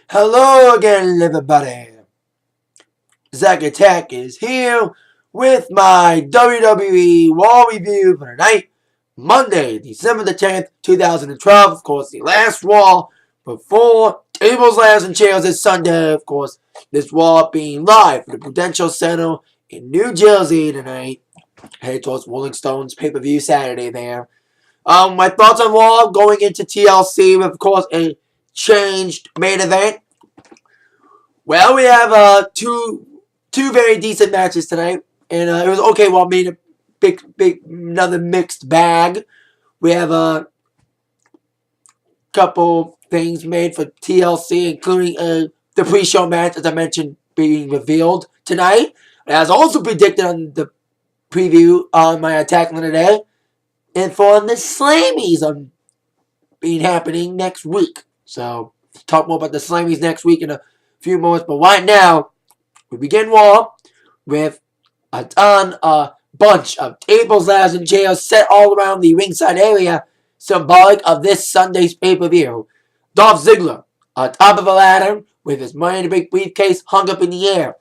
Hello again, everybody. Zack Attack is here with my WWE Raw review for tonight, Monday, December the 10th, 2012. Of course, the last Raw before Tables, Ladders, and Chairs is Sunday. Of course, this Raw being live from the Prudential Center in New Jersey tonight. Headed towards Rolling Stones pay-per-view Saturday there. My thoughts on Raw going into TLC with, of course, a changed main event. Well, we have two very decent matches tonight, and it was okay. Well, I mean, a big another mixed bag. We have a couple things made for TLC, including the pre-show match, as I mentioned, being revealed tonight. As also predicted on the preview on my attack line today, and for the Slammies being happening next week. So talk more about the Slammies next week in a few moments, but right now we begin Raw with a bunch of tables, ladders, and chairs set all around the ringside area, symbolic of this Sunday's pay-per-view. Dolph Ziggler on top of a ladder with his Money in the Bank briefcase hung up in the air.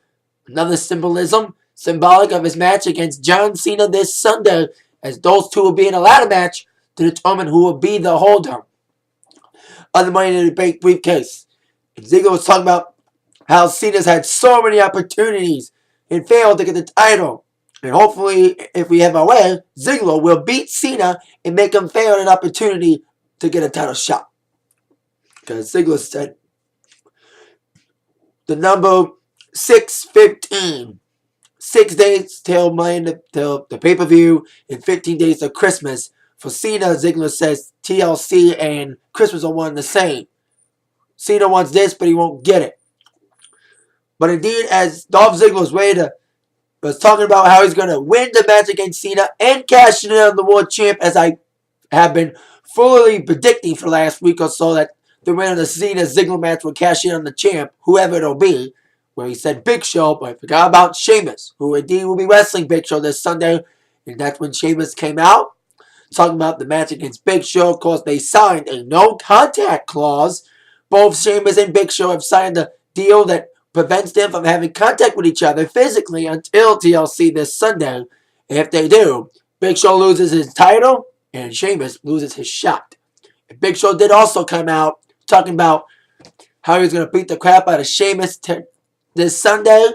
Another symbolism, symbolic of his match against John Cena this Sunday, as those two will be in a ladder match to determine who will be the holder of the Money in the Bank briefcase. And Ziggler was talking about how Cena's had so many opportunities and failed to get the title. And hopefully, if we have our way, Ziggler will beat Cena and make him fail an opportunity to get a title shot. Because Ziggler said the number 615. 6 days till the pay-per-view and 15 days till Christmas. For Cena, Ziggler says TLC and Christmas are one and the same. Cena wants this, but he won't get it. But indeed, as Dolph Ziggler was talking about how he's going to win the match against Cena and cash in on the World Champ, as I have been fully predicting for the last week or so, that the winner of the Cena-Ziggler match will cash in on the champ, whoever it'll be, where he said Big Show, but I forgot about Sheamus, who indeed will be wrestling Big Show this Sunday, and that's when Sheamus came out, talking about the match against Big Show. Of course, they signed a no-contact clause. Both Sheamus and Big Show have signed a deal that prevents them from having contact with each other physically until TLC this Sunday. If they do, Big Show loses his title and Sheamus loses his shot. And Big Show did also come out talking about how he was going to beat the crap out of Sheamus this Sunday.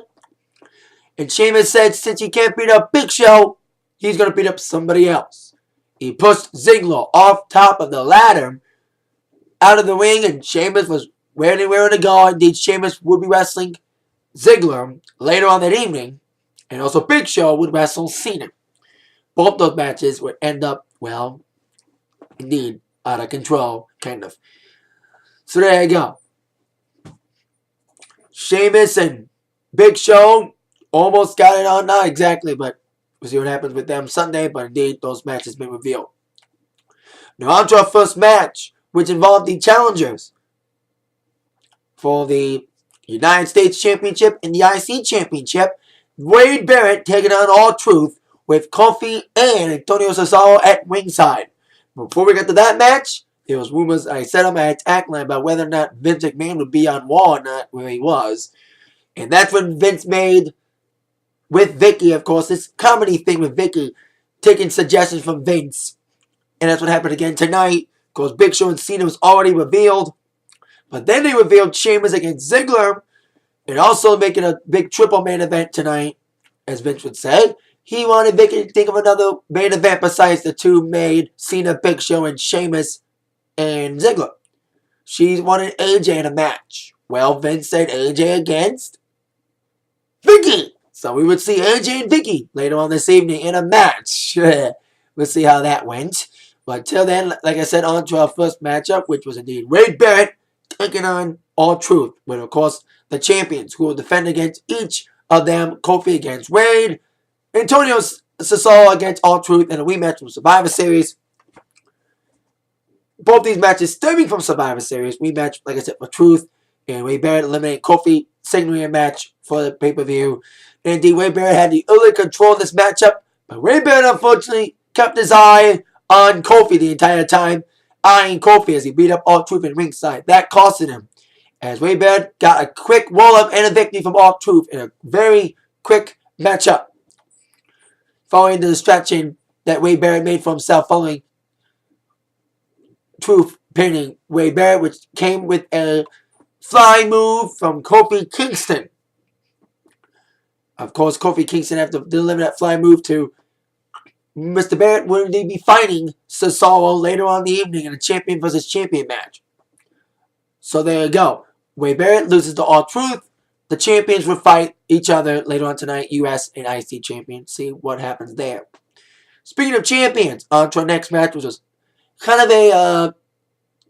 And Sheamus said since he can't beat up Big Show, he's going to beat up somebody else. He pushed Ziggler off top of the ladder out of the ring, and Sheamus was where to go. Indeed, Sheamus would be wrestling Ziggler later on that evening, and also Big Show would wrestle Cena. Both those matches would end up, well, indeed, out of control, kind of. So there you go. Sheamus and Big Show almost got it on, not exactly, but we'll see what happens with them Sunday, but indeed, those matches been revealed. Now on to our first match, which involved the challengers for the United States Championship and the IC Championship. Wade Barrett taking on R-Truth with Kofi and Antonio Cesaro at ringside. Before we get to that match, there was rumors I said on my attack line about whether or not Vince McMahon would be on Raw or not, where he was. And that's when Vince made, with Vicky, of course, this comedy thing with Vicky, taking suggestions from Vince. And that's what happened again tonight, because Big Show and Cena was already revealed. But then they revealed Sheamus against Ziggler, and also making a big triple main event tonight, as Vince would say. He wanted Vicky to think of another main event besides the two made, Cena, Big Show, and Sheamus and Ziggler. She wanted AJ in a match. Well, Vince said AJ against Vicky. So we would see AJ and Vicky later on this evening in a match. We'll see how that went. But till then, like I said, on to our first matchup, which was indeed Wade Barrett taking on R-Truth, with, of course, the champions who will defend against each of them. Kofi against Wade, Antonio Cesaro against R-Truth in a rematch from Survivor Series. Both these matches stemming from Survivor Series. Rematch, like I said, for Truth, and Wade Barrett eliminating Kofi, signaling a match for the pay-per-view. And indeed, Wade Barrett had the early control of this matchup, but Wade Barrett unfortunately kept his eye on Kofi the entire time, eyeing Kofi as he beat up R-Truth in ringside. That costed him. as Wade Barrett got a quick roll-up and a victory from R-Truth in a very quick matchup. Following the distraction that Wade Barrett made for himself following Truth pinning Wade Barrett, which came with a flying move from Kofi Kingston. Of course, Kofi Kingston, after delivering that flying move to Mr. Barrett, will indeed be fighting Cesaro later on in the evening in a champion versus champion match. So there you go. Wade Barrett loses to R-Truth. The champions will fight each other later on tonight, US and IC champions. See what happens there. Speaking of champions, on to our next match, which was kind of a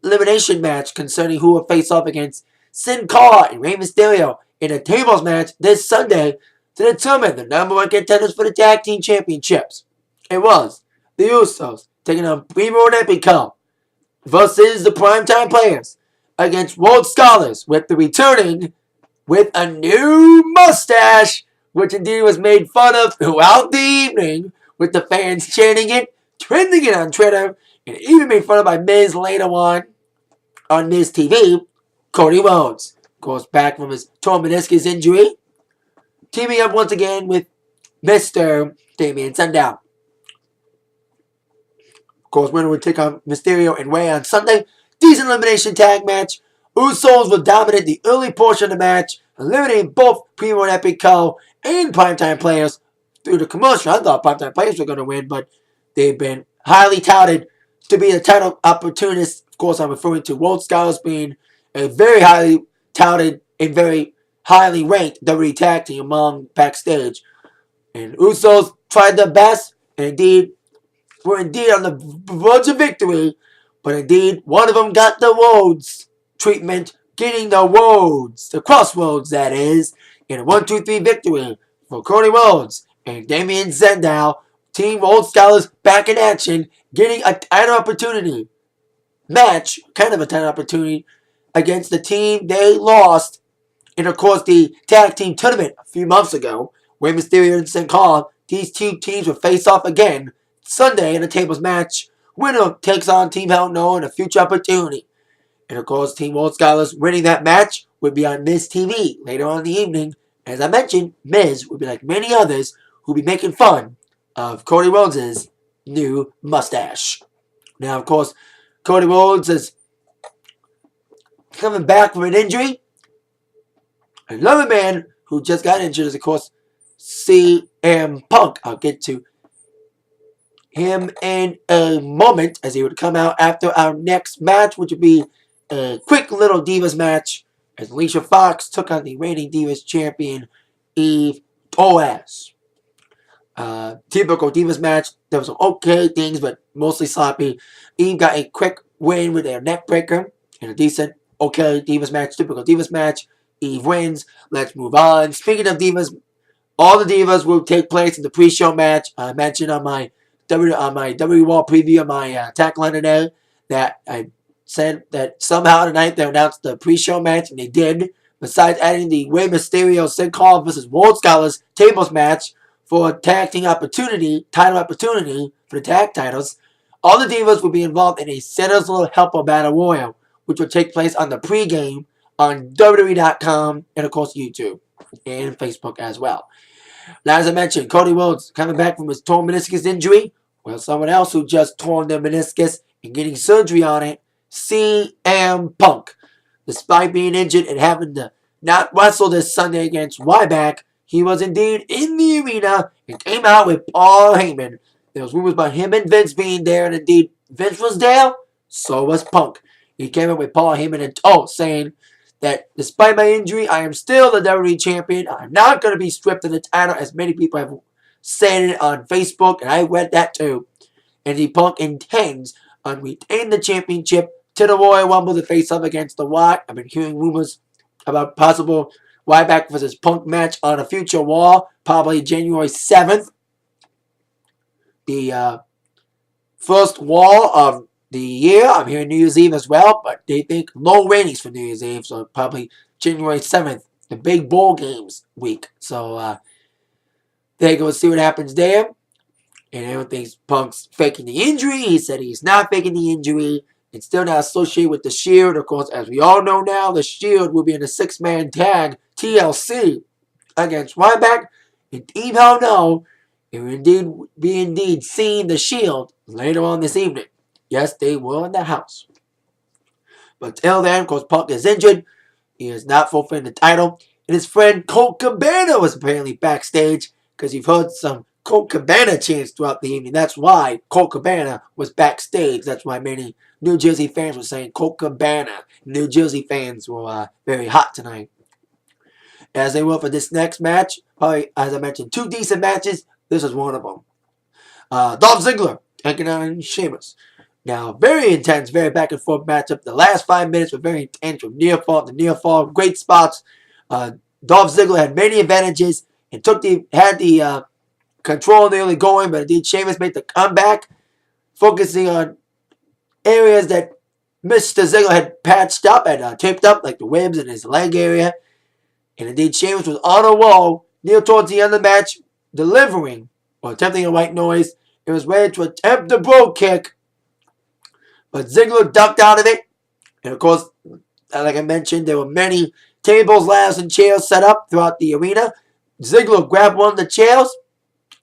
elimination match concerning who will face off against Sin Cara and Rey Mysterio in a tables match this Sunday to determine the number one contenders for the tag team championships. It was the Usos taking on Primo and Epico versus the Primetime Players against Rhodes Scholars with the returning with a new mustache, which indeed was made fun of throughout the evening with the fans chanting it, trending it on Twitter, and even made fun of by Miz later on Miz TV. Cody Rhodes goes back from his torn meniscus injury, teaming up once again with Mr. Damien Sandow. Of course, winner would take on Mysterio and Rey on Sunday. Decent elimination tag match. Usos will dominate the early portion of the match, eliminating both Primo and Epico and Primetime Players through the commercial. I thought Primetime Players were going to win, but they've been highly touted to be the title opportunists. Of course, I'm referring to Rhodes Scholars being a very highly touted and very highly ranked WWE tag team among backstage. And Usos tried their best, and indeed were indeed on the verge of victory, but indeed one of them got the Rhodes treatment, getting the Rhodes, the crossroads that is, in a 1-2-3 victory for Cody Rhodes and Damien Sandow. Team Rhodes Scholars back in action, getting a title opportunity match, kind of a title opportunity against the team they lost in, of course, the tag team tournament a few months ago, where Mysterio and Sin Cara. These two teams will face off again Sunday in a tables match. Winner takes on Team Hell No in a future opportunity. And of course, Team Rhodes Scholars winning that match would be on Miz TV later on in the evening. As I mentioned, Miz would be like many others who would be making fun of Cody Rhodes' new mustache. Now, of course, Cody Rhodes is coming back from an injury. Another man who just got injured is, of course, CM Punk. I'll get to him in a moment as he would come out after our next match, which would be a quick little Divas match as Alicia Fox took on the reigning Divas champion, Eve Torres. Typical Divas match. There was some okay things, but mostly sloppy. Eve got a quick win with a neck breaker in a decent, okay Divas match. Typical Divas match. Eve wins. Let's move on. Speaking of Divas, all the Divas will take place in the pre-show match. I mentioned on my WWE Raw preview on my tagline today that I said that somehow tonight they announced the pre-show match, and they did. Besides adding the Rey Mysterio Sin Cara versus Rhodes Scholars tables match for a tag team title opportunity for the tag titles, all the Divas will be involved in a Santa's Little Helper Battle Royal, which will take place on the pregame on WWE.com and, of course, YouTube and Facebook as well. Now, as I mentioned, Cody Rhodes coming back from his torn meniscus injury. Well, someone else who just torn their meniscus and getting surgery on it, CM Punk. Despite being injured and having to not wrestle this Sunday against Ryback, he was indeed in the arena and came out with Paul Heyman. There was rumors about him and Vince being there, and indeed Vince was there, so was Punk. He came up with Paul Heyman and saying that despite my injury, I am still the WWE champion. I'm not going to be stripped of the title, as many people have said it on Facebook, and I read that too. And the Punk intends on retaining the championship to the Royal Rumble to face off against The Rock. I've been hearing rumors about possible Ryback versus Punk match on a future Raw, probably January 7th. The first Raw of the year. I'm hearing New Year's Eve as well, but they think low ratings for New Year's Eve, so probably January 7th, the big bowl games week. So there you go, see what happens there. And everyone thinks Punk's faking the injury. He said he's not faking the injury. and still not associated with the Shield. Of course, as we all know now, the Shield will be in a 6-man tag TLC against Ryback and Team Hell No. It will indeed seeing the Shield later on this evening. Yes, they will in the house. But till then, of course, Punk is injured. He is not fulfilling the title. And his friend Colt Cabana was apparently backstage because you've heard some Colt Cabana chants throughout the evening. That's why Colt Cabana was backstage. That's why many New Jersey fans were saying Colt Cabana. New Jersey fans were very hot tonight. As they will for this next match, probably, as I mentioned, 2 decent matches. This is one of them. Dolph Ziggler taking on Sheamus. Now, very intense, very back and forth matchup. The last 5 minutes were very intense from near fall to near fall. Great spots. Dolph Ziggler had many advantages and had the control nearly going, but indeed Sheamus made the comeback, focusing on areas that Mr. Ziggler had patched up and taped up, like the ribs and his leg area. And indeed Sheamus was on a roll near towards the end of the match, delivering or attempting a white noise. It was ready to attempt the bro kick, but Ziggler ducked out of it. And of course, like I mentioned, there were many tables, ladders, and chairs set up throughout the arena. Ziggler grabbed one of the chairs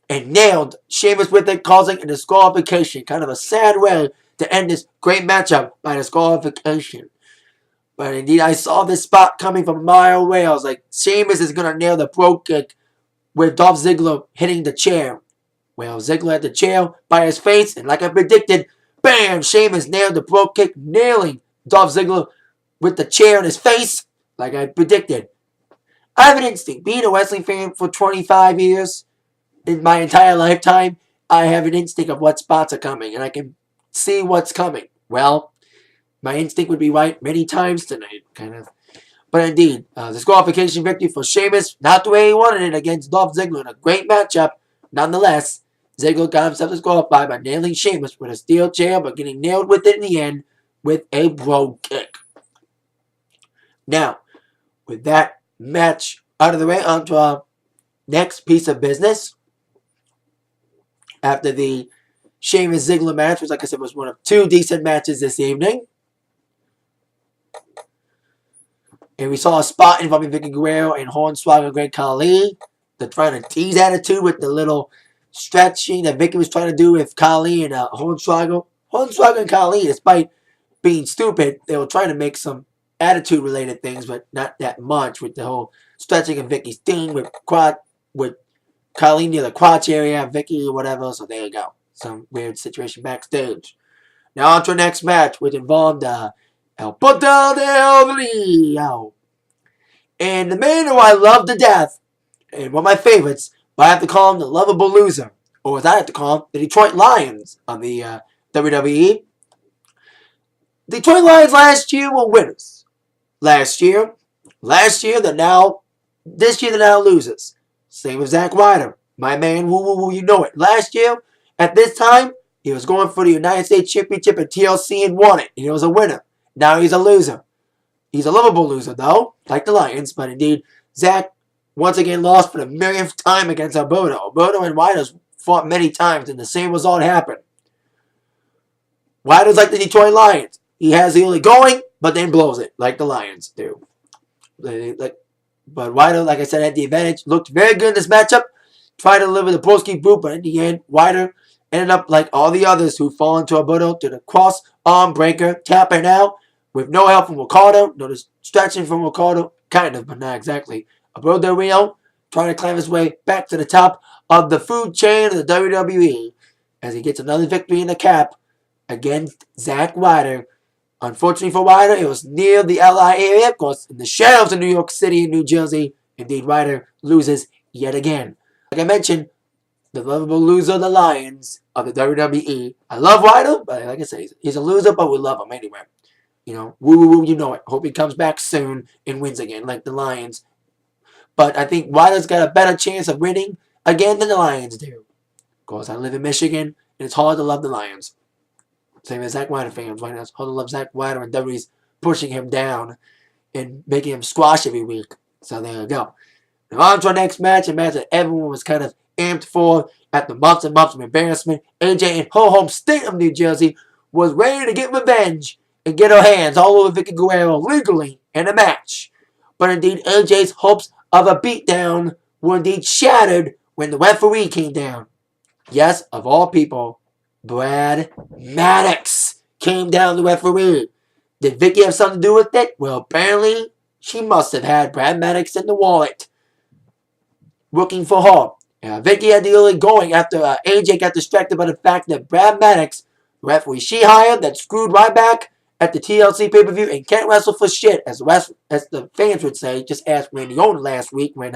and nailed Sheamus with it, causing a disqualification. Kind of a sad way to end this great matchup by disqualification. But indeed, I saw this spot coming from a mile away. I was like, Sheamus is going to nail the bro kick with Dolph Ziggler hitting the chair. Well, Ziggler had the chair by his face, and like I predicted, bam! Sheamus nailed the bro kick, nailing Dolph Ziggler with the chair in his face, like I predicted. I have an instinct. Being a wrestling fan for 25 years, in my entire lifetime, I have an instinct of what spots are coming, and I can see what's coming. Well, my instinct would be right many times tonight, kind of. But indeed, disqualification victory for Sheamus, not the way he wanted it against Dolph Ziggler in a great matchup. Nonetheless, Ziggler got himself disqualified by nailing Sheamus with a steel chair, but getting nailed with it in the end with a bro kick. Now, with that match out of the way, on to our next piece of business. After the Sheamus Ziggler match, which, like I said, was one of 2 decent matches this evening. And we saw a spot involving Vicky Guerrero and Hornswoggle Great Khali. They're trying to tease attitude with the little stretching that Vicky was trying to do with Khali and Hornswoggle. Hornswoggle and Khali, despite being stupid, they were trying to make some attitude-related things, but not that much with the whole stretching of Vicky's thing with Khali near the crotch area, Vicky or whatever. So there you go. Some weird situation backstage. Now on to our next match, which involved El Puto del Rio. And the man who I love to death, and one of my favorites, but I have to call him the lovable loser, or as I have to call him, the Detroit Lions of the WWE. Detroit Lions last year were winners. This year they're now losers. Same with Zack Ryder, my man, woo, you know it. Last year, at this time, he was going for the United States Championship at TLC and won it. And he was a winner. Now he's a loser. He's a lovable loser, though, like the Lions. But indeed, Zack once again lost for the millionth time against Alberto. Alberto and Ryder's fought many times, and the same result happened. Ryder's like the Detroit Lions. He has the only going, but then blows it, like the Lions do. But Ryder, like I said, had the advantage. Looked very good in this matchup. Tried to deliver the Polski boot, but in the end, Ryder ended up like all the others who fall into Alberto to the cross arm breaker, tapping out with no help from Ricardo. No distraction from Ricardo. Kind of, but not exactly. Alberto Del Rio trying to climb his way back to the top of the food chain of the WWE as he gets another victory in the cap against Zack Ryder. Unfortunately for Ryder, it was near the LI area, of course, in the shadows of New York City and New Jersey. Indeed, Ryder loses yet again. Like I mentioned, the lovable loser of the Lions of the WWE. I love Ryder, but like I said, he's a loser, but we love him anyway. You know, woo, you know it. Hope he comes back soon and wins again, like the Lions. But I think Ryder's got a better chance of winning again than the Lions do. Of course, I live in Michigan, and it's hard to love the Lions. Same as Zack Ryder fans right now. It's hard to love Zack Ryder, and WWE's pushing him down and making him squash every week. So there you go. Now on to our next match, a match that everyone was kind of amped for after months and months of embarrassment. AJ in her home state of New Jersey was ready to get revenge and get her hands all over Vicky Guerrero legally in a match. But indeed, AJ's hopes of a beatdown were indeed shattered when the referee came down. Yes, of all people, Brad Maddox came down the referee. Did Vicky have something to do with it? Well, apparently, she must have had Brad Maddox in the wallet looking for her. Vicky had the early going after AJ got distracted by the fact that Brad Maddox, the referee she hired, that screwed right back at the TLC pay-per-view and can't wrestle for shit, as the fans would say. Just asked Randy Orton last week when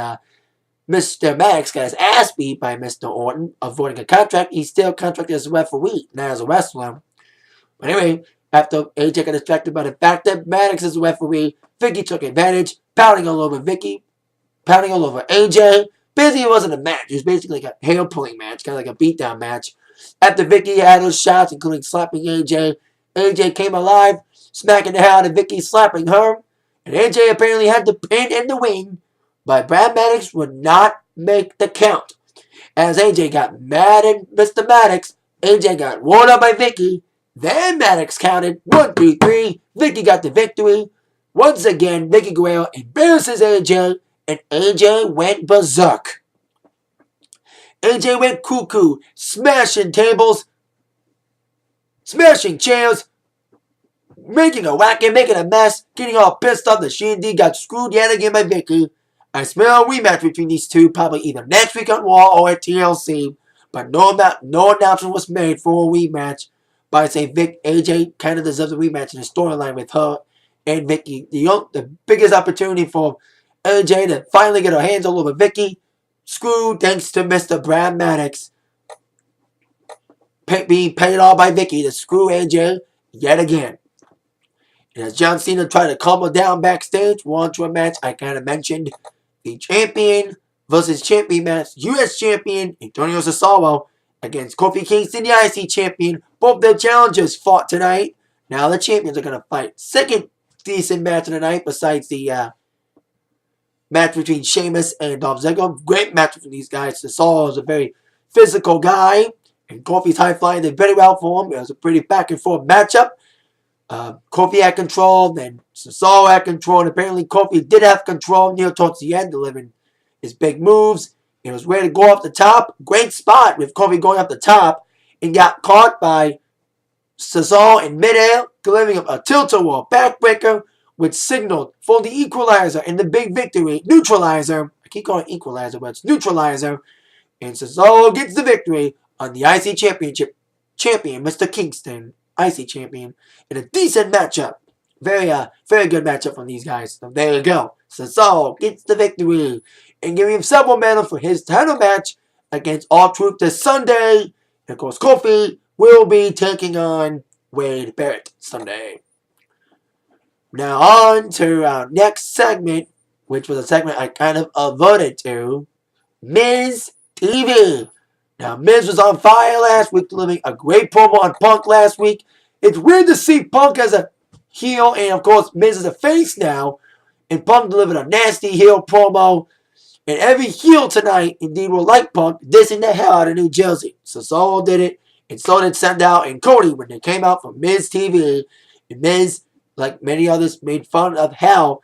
Mr. Maddox got his ass beat by Mr. Orton, avoiding a contract. He's still contracted as a referee, not as a wrestler. But anyway, after AJ got distracted by the fact that Maddox is a referee, Vicky took advantage, pounding all over Vicky, pounding all over AJ. Basically, it wasn't a match. It was basically like a hair-pulling match, kind of like a beatdown match. After Vicky had those shots, including slapping AJ, AJ came alive, smacking the hell out of Vicky, slapping her. And AJ apparently had the pin in the wing, but Brad Maddox would not make the count. As AJ got mad at Mr. Maddox, AJ got worn up by Vicky. Then Maddox counted 1, 2, 3. Vicky got the victory. Once again, Vicky Guerrero embarrasses AJ, and AJ went berserk. AJ went cuckoo, smashing tables, smashing chairs, making a racket, making a mess, getting all pissed off that she indeed got screwed yet again by Vicky. I smell a rematch between these two, probably either next week on Raw or at TLC, but no announcement was made for a rematch. But I'd say AJ kind of deserves a rematch in the storyline with her and Vicky. The biggest opportunity for AJ to finally get her hands all over Vicky. Screwed thanks to Mr. Brad Maddox being paid off by Vicky to screw AJ yet again. And as John Cena tried to calm her down backstage, we're on to a match I kind of mentioned. The champion versus champion match. U.S. champion Antonio Cesaro against Kofi Kingston, the IC champion. Both their challengers fought tonight. Now the champions are going to fight. Second decent match of the night besides the match between Sheamus and Dolph Ziggler. Great match between these guys. Cesaro is a very physical guy, and Kofi's high-flying did very well for him. It was a pretty back-and-forth matchup. Kofi had control, then Cesaro had control, and apparently Kofi did have control near towards the end, delivering his big moves. He was ready to go off the top. Great spot with Kofi going off the top, and got caught by Cesaro in midair, delivering a tilt-a-whirl backbreaker, which signaled for the equalizer and the big victory. Neutralizer. I keep calling it equalizer, but it's neutralizer. And Cesaro gets the victory on the IC Championship champion, Mr. Kingston. IC champion, in a decent matchup. Very good matchup from these guys. So there you go. Cesaro gets the victory and giving himself momentum for his title match against R-Truth this Sunday. And of course, Kofi will be taking on Wade Barrett Sunday. Now on to our next segment, which was a segment I kind of averted to. Miz TV. Now, Miz was on fire last week, delivering a great promo on Punk last week. It's weird to see Punk as a heel, and of course, Miz is a face now. And Punk delivered a nasty heel promo. And every heel tonight, indeed, will like Punk, dissing the hell out of New Jersey. Cesaro did it, and so did Sandow and Cody when they came out from Miz TV. And Miz, like many others, made fun of hell.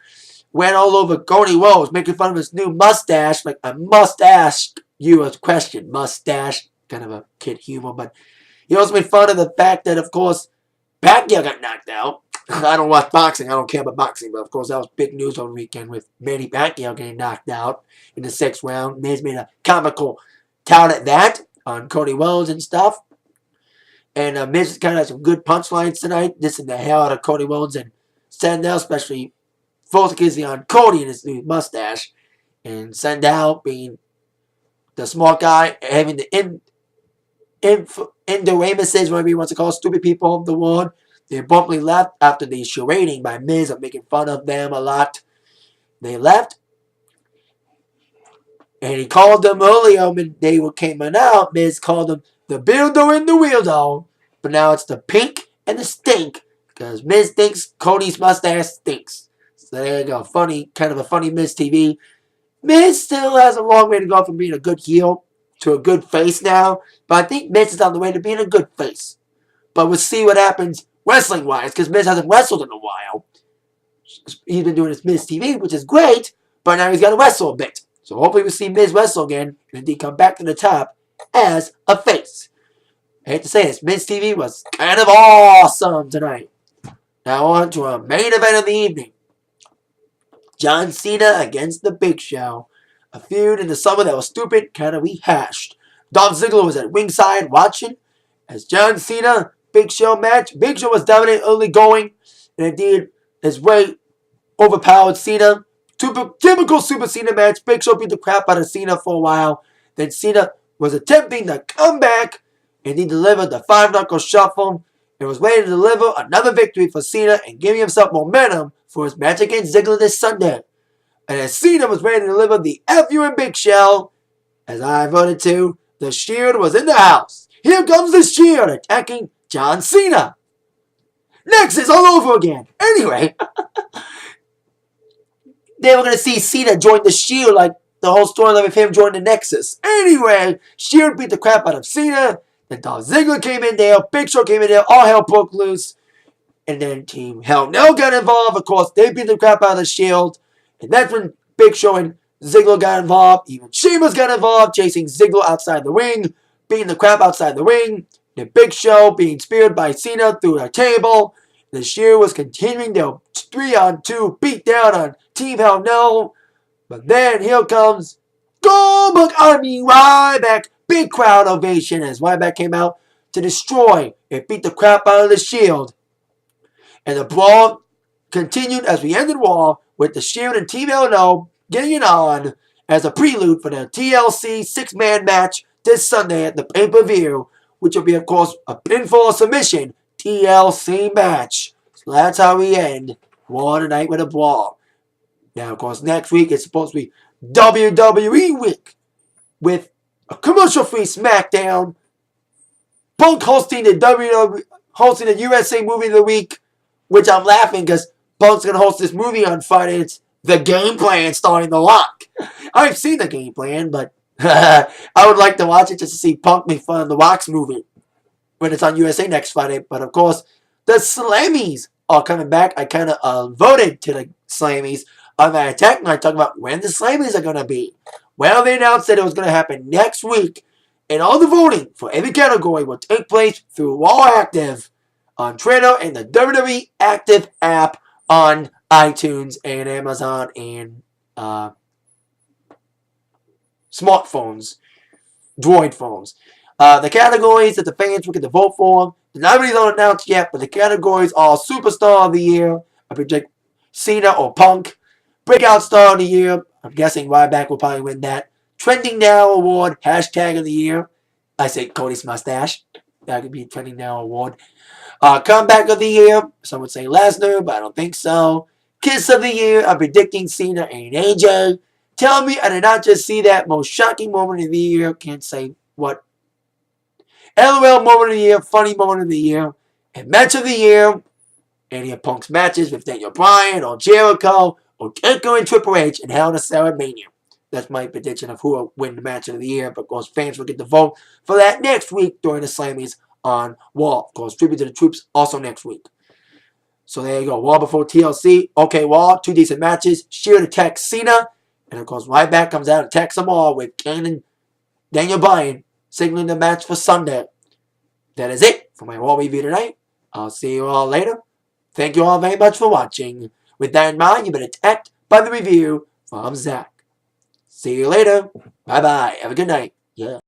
Went all over Cody Rhodes, making fun of his new mustache, like a mustache. You a question, mustache, kind of a kid humor, but he also made fun of the fact that, of course, Pacquiao got knocked out. I don't watch boxing, I don't care about boxing, but of course that was big news over the weekend with Manny Pacquiao getting knocked out in the 6th round. Miz made a comical tout at that on Cody Rhodes and stuff. And Miz kind of had some good punchlines tonight, dissing the hell out of Cody Rhodes and Sandow, especially focusing on Cody and his new mustache. And Sandow being the smart guy, having the ignoramuses, whatever he wants to call stupid people of the world. They abruptly left after the charading by Miz of making fun of them a lot. They left. And he called them earlier when they came out. Miz called them the builder and the weirdo. But now it's the pink and the stink. Because Miz thinks Cody's mustache stinks. So there you go. Funny, kind of a funny Miz TV. Miz still has a long way to go from being a good heel to a good face now. But I think Miz is on the way to being a good face. But we'll see what happens wrestling-wise, because Miz hasn't wrestled in a while. He's been doing his Miz TV, which is great, but now he's got to wrestle a bit. So hopefully we'll see Miz wrestle again, and indeed come back to the top as a face. I hate to say this, Miz TV was kind of awesome tonight. Now on to our main event of the evening. John Cena against The Big Show. A feud in the summer that was stupid, kind of rehashed. Dolph Ziggler was at ringside watching as John Cena, Big Show match. Big Show was dominant early going, and indeed his way overpowered Cena. Typical Super Cena match. Big Show beat the crap out of Cena for a while. Then Cena was attempting to come back, and he delivered the 5-knuckle shuffle and was ready to deliver another victory for Cena and giving himself momentum for his match against Ziggler this Sunday. And as Cena was ready to deliver the FU and Big Show, as I voted to, the Shield was in the house. Here comes the Shield attacking John Cena. Nexus all over again. Anyway, they were going to see Cena join the Shield, like the whole storyline of him joining the Nexus. Anyway, Shield beat the crap out of Cena. Then Dolph Ziggler came in there. Big Show came in there. All hell broke loose. And then Team Hell No got involved. Of course, they beat the crap out of the Shield. And that's when Big Show and Ziggler got involved. Even Sheamus got involved, chasing Ziggler outside the ring, beating the crap outside the ring. The Big Show being speared by Cena through a table. The Shield was continuing their 3-on-2 beatdown on Team Hell No. But then here comes Goldberg, Ryback. Big crowd ovation as Ryback came out to destroy and beat the crap out of the Shield. And the brawl continued as we ended Raw with the Shield and Team Hell No getting it on as a prelude for the TLC 6-man match this Sunday at the pay-per-view, which will be, of course, a pinfall submission TLC match. So that's how we end Raw tonight with a brawl. Now, of course, next week it's supposed to be WWE week with a commercial-free SmackDown, Punk hosting the USA Movie of the Week, which I'm laughing because Punk's going to host this movie on Friday. It's The Game Plan starring The Rock. I've seen The Game Plan, but I would like to watch it just to see Punk make fun of The Rock's movie when it's on USA next Friday. But, of course, the Slammies are coming back. I kind of voted to the Slammies on my attack, and I talked about when the Slammies are going to be. Well, they announced that it was going to happen next week, and all the voting for every category will take place through Raw Active on Twitter and the WWE Active app on iTunes and Amazon and smartphones, Droid phones. The categories that the fans will get to vote for, the nominees aren't announced yet, but the categories are Superstar of the Year, I predict Cena or Punk, Breakout Star of the Year, I'm guessing Ryback will probably win that, Trending Now Award, Hashtag of the Year, I say Cody's mustache, that could be a Trending Now Award, Comeback of the Year, some would say Lesnar, but I don't think so, Kiss of the Year, I'm predicting Cena and AJ, Tell me I did not just see that most shocking moment of the year, can't say what, LOL moment of the year, funny moment of the year, and match of the year, any of Punk's matches with Daniel Bryan or Jericho or Jericho and Triple H in Hell in a Cell at Mania. That's my prediction of who will win the match of the year. But of course, fans will get to vote for that next week during the Slammies on Raw. Of course, Tribute to the Troops also next week. So there you go. Raw before TLC. Okay, Raw, 2 decent matches. Shield attacks Cena. And of course, Ryback comes out and attacks them all with Kane and Daniel Bryan signaling the match for Sunday. That is it for my Raw review tonight. I'll see you all later. Thank you all very much for watching. With that in mind, you've been attacked by the review from Zach. See you later. Bye-bye. Have a good night. Yeah.